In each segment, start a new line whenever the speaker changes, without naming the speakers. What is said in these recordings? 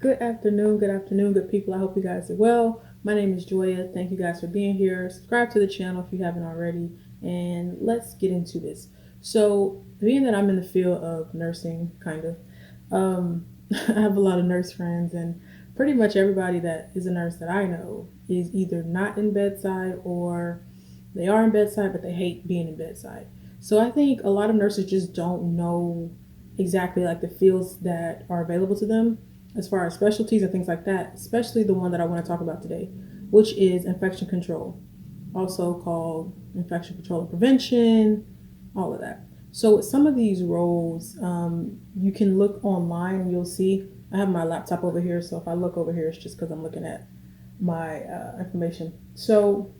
Good afternoon, good people. I hope you guys are well. My name is Joya. Thank you guys for being here. Subscribe to the channel if you haven't already, and let's get into this. So, being that I'm in the field of nursing, kind of, I have a lot of nurse friends, and pretty much everybody that is a nurse that I know is either not in bedside or they are in bedside, but they hate being in bedside. So, I think a lot of nurses just don't know exactly like the fields that are available to them as far as specialties and things like that, especially the one that I want to talk about today, which is infection control, also called infection control and prevention, all of that. So, with some of these roles, you can look online and you'll see. I have my laptop over here, so if I look over here, it's just because I'm looking at my information. So,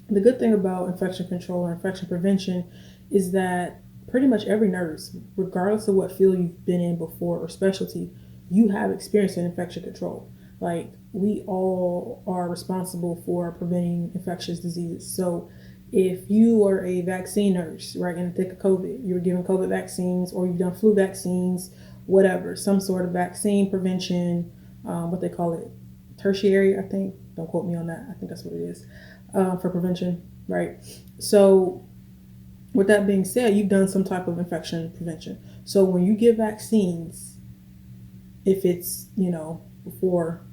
the good thing about infection control or infection prevention is that pretty much every nurse, regardless of what field you've been in before or specialty, you have experience in infection control. Like, we all are responsible for preventing infectious diseases. So if you are a vaccine nurse, right, in the thick of COVID, you were giving COVID vaccines or you've done flu vaccines, whatever, some sort of vaccine prevention, what they call it, tertiary, I think. Don't quote me on that. I think that's what it is, for prevention, right? So with that being said, you've done some type of infection prevention. So when you give vaccines, if it's, before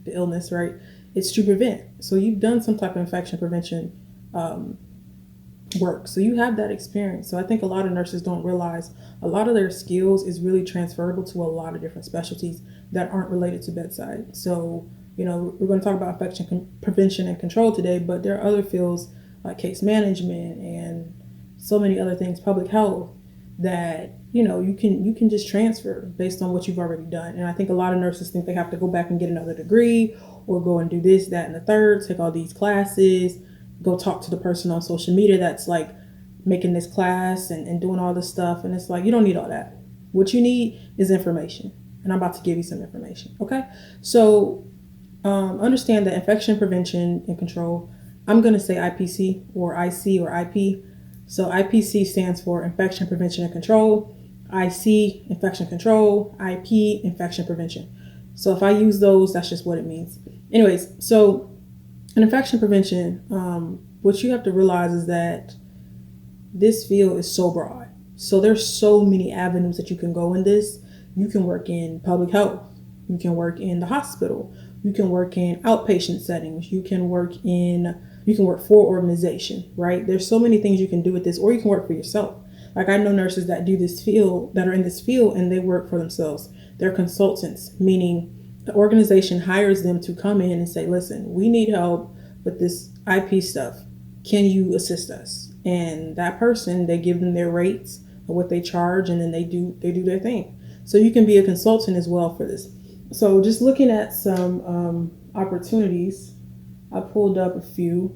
the illness, right, it's to prevent. So you've done some type of infection prevention um, work. So you have that experience. So I think a lot of nurses don't realize a lot of their skills is really transferable to a lot of different specialties that aren't related to bedside. So, we're going to talk about prevention and control today, but there are other fields like case management and so many other things, public health, that you can just transfer based on what you've already done. And I think a lot of nurses think they have to go back and get another degree or go and do this, that, and the third, take all these classes, go talk to the person on social media that's like making this class and doing all this stuff. And it's like, you don't need all that. What you need is information. And I'm about to give you some information. Okay. So understand that infection prevention and control, I'm going to say IPC or IC or IP. So IPC stands for infection prevention and control. IC, infection control. IP, infection prevention. So if I use those, that's just what it means. Anyways, so in infection prevention, what you have to realize is that this field is so broad. So there's so many avenues that you can go in this. You can work in public health. You can work in the hospital. You can work in outpatient settings. You can work for organization, right? There's so many things you can do with this, or you can work for yourself. Like, I know nurses that are in this field, and they work for themselves. They're consultants, meaning the organization hires them to come in and say, listen, we need help with this IP stuff. Can you assist us? And that person, they give them their rates of what they charge, and then they do their thing. So you can be a consultant as well for this. So just looking at some opportunities, I pulled up a few.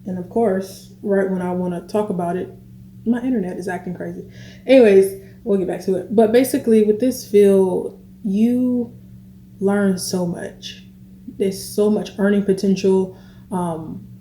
And of course, right when I want to talk about it, my internet is acting crazy. Anyways, we'll get back to it. But basically, with this field, you learn so much. There's so much earning potential.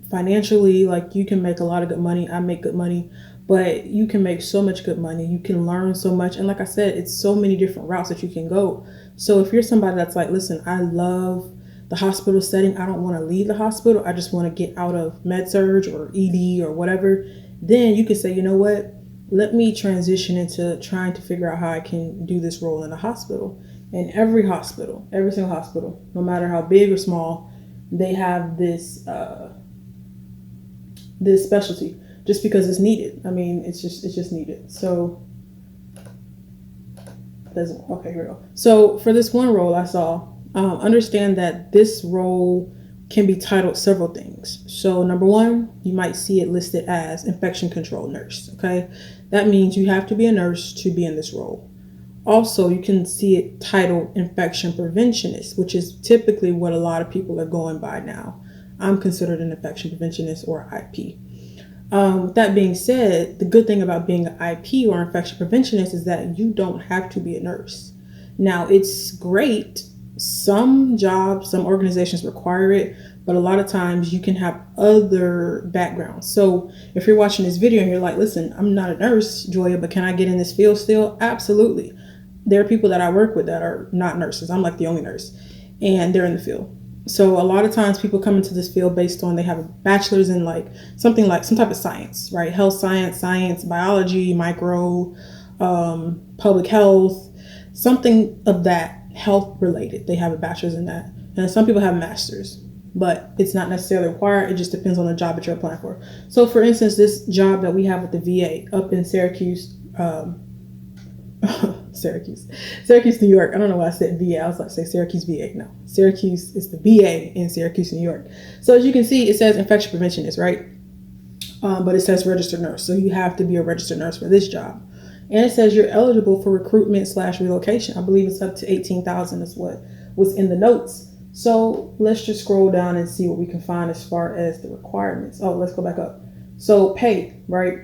Financially, like, you can make a lot of good money. I make good money, but you can make so much good money. You can learn so much. And like I said, it's so many different routes that you can go. So if you're somebody that's like, listen, I love the hospital setting, I don't want to leave the hospital, I just want to get out of med surg or ED or whatever, then you could say, you know what, let me transition into trying to figure out how I can do this role in a hospital. And every single hospital, no matter how big or small, they have this specialty just because it's needed. I mean, it's just needed. So okay, here we go. So for this one role I saw, understand that this role can be titled several things. So number one, you might see it listed as infection control nurse. Okay, that means you have to be a nurse to be in this role. Also, you can see it titled infection preventionist, which is typically what a lot of people are going by now. I'm considered an infection preventionist or IP. With that being said, the good thing about being an IP or infection preventionist is that you don't have to be a nurse. Now, it's great. Some jobs, some organizations require it, but a lot of times you can have other backgrounds. So if you're watching this video and you're like, listen, I'm not a nurse, Joya, but can I get in this field still? Absolutely. there are people that I work with that are not nurses. I'm like the only nurse, and they're in the field. So a lot of times people come into this field based on they have a bachelor's in like something like some type of science, right? Health science, biology, micro, public health, something of that health related. They have a bachelor's in that. And some people have masters, but it's not necessarily required. It just depends on the job that you're applying for. So for instance, this job that we have with the VA up in Syracuse, Syracuse, New York. I don't know why I said VA. I was like, say Syracuse, VA. No, Syracuse is the VA in Syracuse, New York. So as you can see, it says infection preventionist, right? But it says registered nurse. So you have to be a registered nurse for this job. And it says you're eligible for recruitment / relocation. I believe it's up to 18,000 is what was in the notes. So let's just scroll down and see what we can find as far as the requirements. Oh, let's go back up. So pay, right?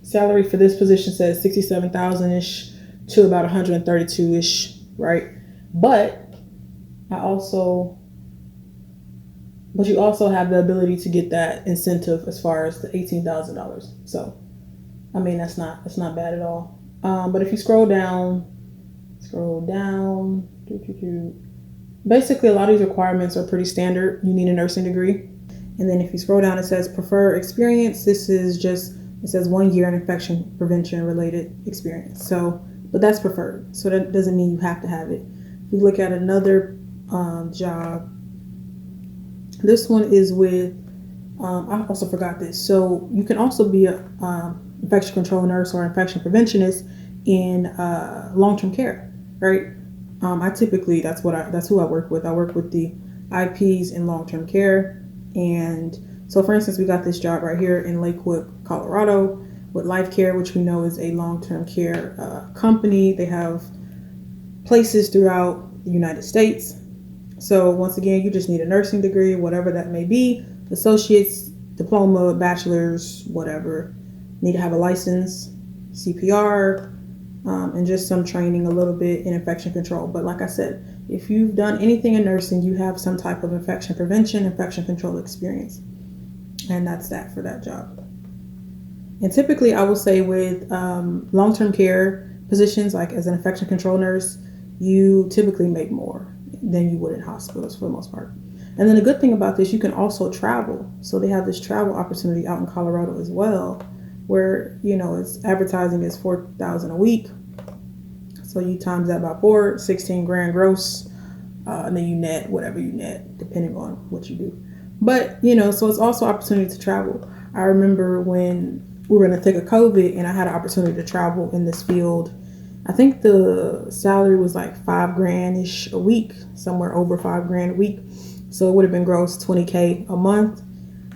Salary for this position says 67,000-ish to about 132-ish, right? But you also have the ability to get that incentive as far as the $18,000. So, I mean, that's not bad at all. But if you scroll down, basically a lot of these requirements are pretty standard. You need a nursing degree. And then if you scroll down, it says prefer experience. It says 1 year in infection prevention related experience. So, but that's preferred. So that doesn't mean you have to have it. If we look at another job, this one is with, I also forgot this. So you can also be a infection control nurse or infection preventionist in long-term care, right? I typically, that's who I work with. I work with the IPs in long-term care. And so for instance, we got this job right here in Lakewood, Colorado with Life Care, which we know is a long-term care company. They have places throughout the United States. So once again, you just need a nursing degree, whatever that may be, associate's, diploma, bachelor's, whatever. Need to have a license, CPR, and just some training a little bit in infection control. But like I said, if you've done anything in nursing, you have some type of infection prevention, infection control experience. And that's that for that job. And typically I will say with long-term care positions, like as an infection control nurse, you typically make more than you would in hospitals for the most part. And then the good thing about this, you can also travel. So they have this travel opportunity out in Colorado as well, where, it's advertising is $4,000 a week. So you times that by 4, 16 grand gross, and then you net whatever you net, depending on what you do. But, so it's also opportunity to travel. I remember when we were in the thick of COVID and I had an opportunity to travel in this field. I think the salary was like $5 grand-ish a week, somewhere over $5 grand a week. So it would have been gross $20K a month.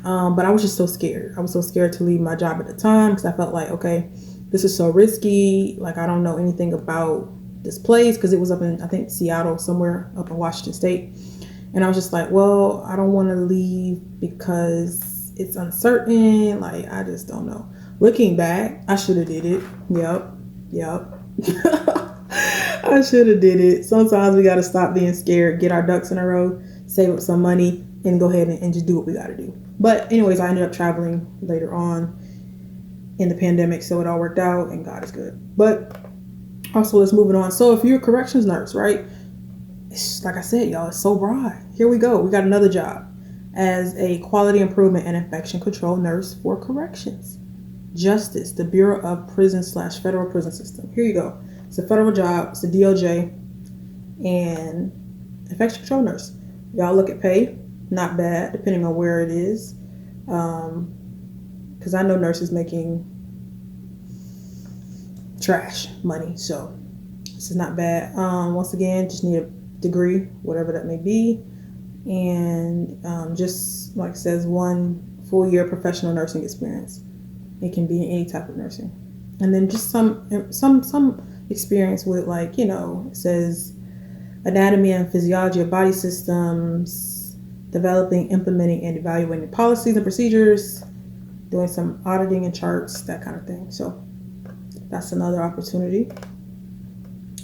But I was just so scared. I was so scared to leave my job at the time because I felt like, okay, this is so risky. Like, I don't know anything about this place because it was up in, I think, Seattle, somewhere up in Washington State. And I was just like, well, I don't want to leave because it's uncertain. Like, I just don't know. Looking back, I should have did it. Yep. I should have did it. Sometimes we got to stop being scared, get our ducks in a row, save up some money, and go ahead and just do what we got to do. But anyways, I ended up traveling later on in the pandemic, so it all worked out, and God is good. But also, let's move it on. So if you're a corrections nurse, right? It's, like I said, y'all, it's so broad. Here we go. We got another job as a quality improvement and infection control nurse for corrections. Justice, the Bureau of Prison / Federal Prison System. Here you go. It's a federal job. It's a DOJ and infection control nurse. Y'all look at pay. Not bad, depending on where it is. Because I know nurses making trash money. So this is not bad. Once again, just need a degree, whatever that may be. And just like it says, 1 full year professional nursing experience. It can be in any type of nursing. And then just some experience with, like, it says anatomy and physiology of body systems, developing, implementing, and evaluating policies and procedures, doing some auditing and charts, that kind of thing. So that's another opportunity.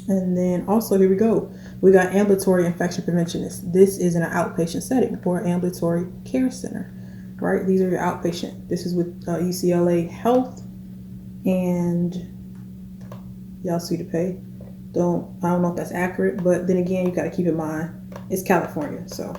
And then also, here we go. We got ambulatory infection preventionist. This is in an outpatient setting or ambulatory care center, right? These are your outpatient. This is with UCLA Health. And y'all see the pay. I don't know if that's accurate, but then again, you got to keep in mind it's California, so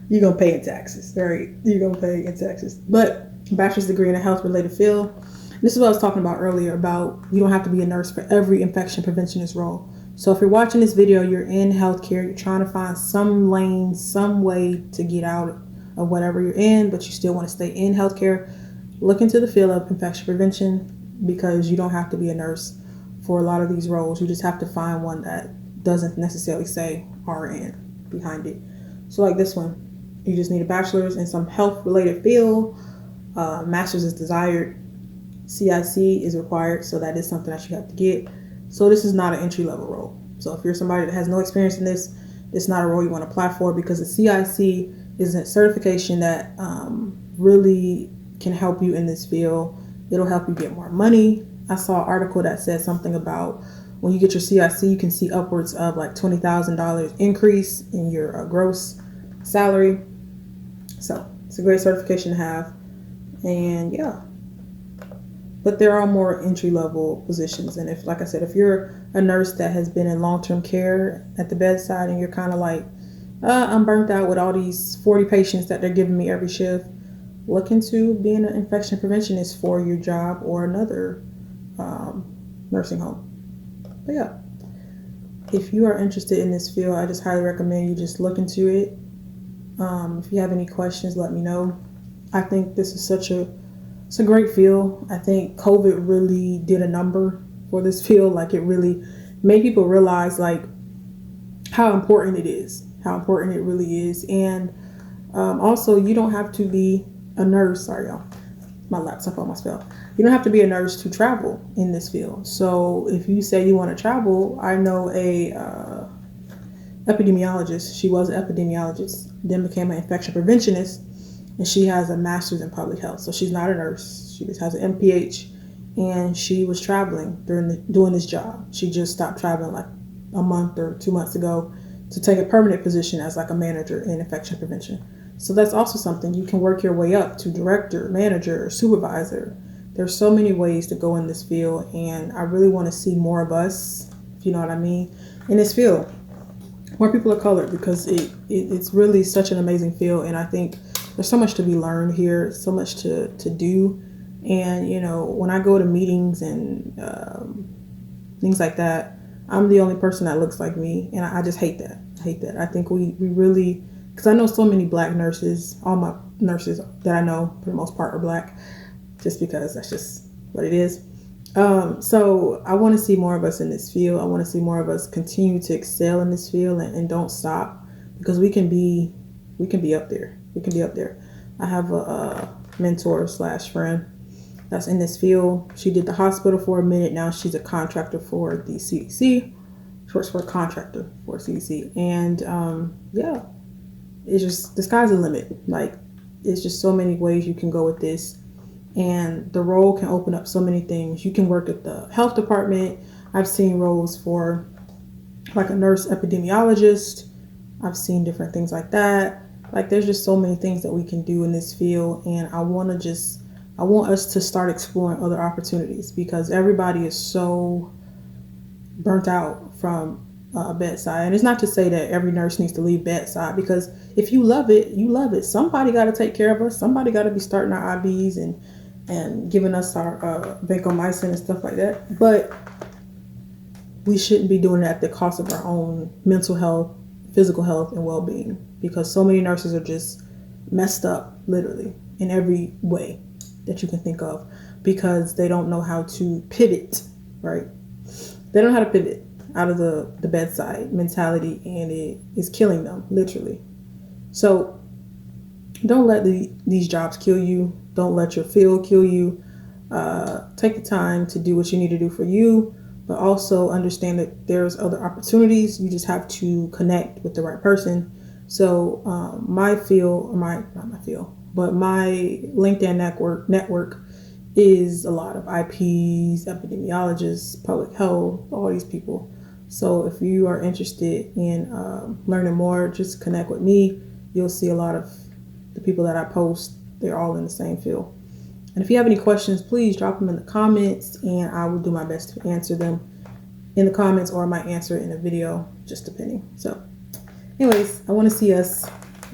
you're gonna pay in taxes, right? You're gonna pay in taxes. But bachelor's degree in a health related field. This is what I was talking about earlier about you don't have to be a nurse for every infection preventionist role. So if you're watching this video, you're in healthcare, you're trying to find some lane, some way to get out of whatever you're in, but you still want to stay in healthcare, look into the field of infection prevention, because you don't have to be a nurse for a lot of these roles. You just have to find one that doesn't necessarily say RN behind it. So like this one, you just need a bachelor's in some health related field. Master's is desired. CIC is required, so that is something that you have to get. So this is not an entry level role. So if you're somebody that has no experience in this, it's not a role you want to apply for, because the CIC is a certification that really can help you in this field. It'll help you get more money. I saw an article that said something about when you get your CIC, you can see upwards of like $20,000 increase in your gross salary. So it's a great certification to have. And yeah, but there are more entry level positions. And if, like I said, if you're a nurse that has been in long-term care at the bedside and you're kind of like, I'm burnt out with all these 40 patients that they're giving me every shift, look into being an infection preventionist for your job or another nursing home. But yeah, if you are interested in this field, I just highly recommend you just look into it. If you have any questions, let me know. I think this is it's a great field. I think COVID really did a number for this field. Like, it really made people realize like how important it is, how important it really is. And also, you don't have to be a nurse. Sorry, y'all. My laptop almost fell. You don't have to be a nurse to travel in this field. So if you say you want to travel, I know a epidemiologist. She was an epidemiologist, then became an infection preventionist, and she has a master's in public health. So she's not a nurse. She just has an MPH, and she was traveling doing this job. She just stopped traveling like a month or 2 months ago to take a permanent position as like a manager in infection prevention. So that's also something you can work your way up to director, manager, supervisor. There's so many ways to go in this field, and I really want to see more of us, if you know what I mean, in this field. More people of color, because it's really such an amazing field, and I think there's so much to be learned here, so much to do. And you know, when I go to meetings and things like that, I'm the only person that looks like me, and I just hate that. I think we really, because I know so many black nurses. All my nurses that I know for the most part are black, just because that's just what it is. So I want to see more of us in this field. I want to see more of us continue to excel in this field and don't stop, because we can be up there. We can be up there. I have a mentor / friend that's in this field. She did the hospital for a minute. Now she's a contractor for the CDC. She works for a contractor for CDC. And yeah, it's just, the sky's the limit. Like, it's just so many ways you can go with this. And the role can open up so many things. You can work at the health department. I've seen roles for like a nurse epidemiologist. I've seen different things like that. Like, there's just so many things that we can do in this field. And I want us to start exploring other opportunities, because everybody is so burnt out from bedside. And it's not to say that every nurse needs to leave bedside, because if you love it, you love it. Somebody got to take care of us. Somebody got to be starting our IVs and giving us our vancomycin and stuff like that. But we shouldn't be doing it at the cost of our own mental health, physical health, and well-being, because so many nurses are just messed up, literally, in every way that you can think of, because they don't know how to pivot, right? They don't know how to pivot out of the bedside mentality, and it is killing them, literally. So don't let these jobs kill you. Don't let your field kill you. Take the time to do what you need to do for you, but also understand that there's other opportunities. You just have to connect with the right person. So my LinkedIn network is a lot of IPs, epidemiologists, public health, all these people. So if you are interested in learning more, just connect with me. You'll see a lot of the people that I post, they're all in the same field. And if you have any questions, please drop them in the comments and I will do my best to answer them in the comments, or I might answer it in a video, just depending. So anyways, I want to see us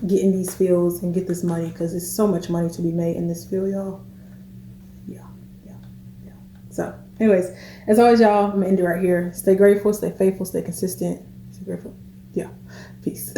get in these fields and get this money, because there's so much money to be made in this field, y'all. Yeah. So anyways, as always, y'all, I'm gonna end it right here. Stay grateful, stay faithful, stay consistent. Stay grateful. Yeah. Peace.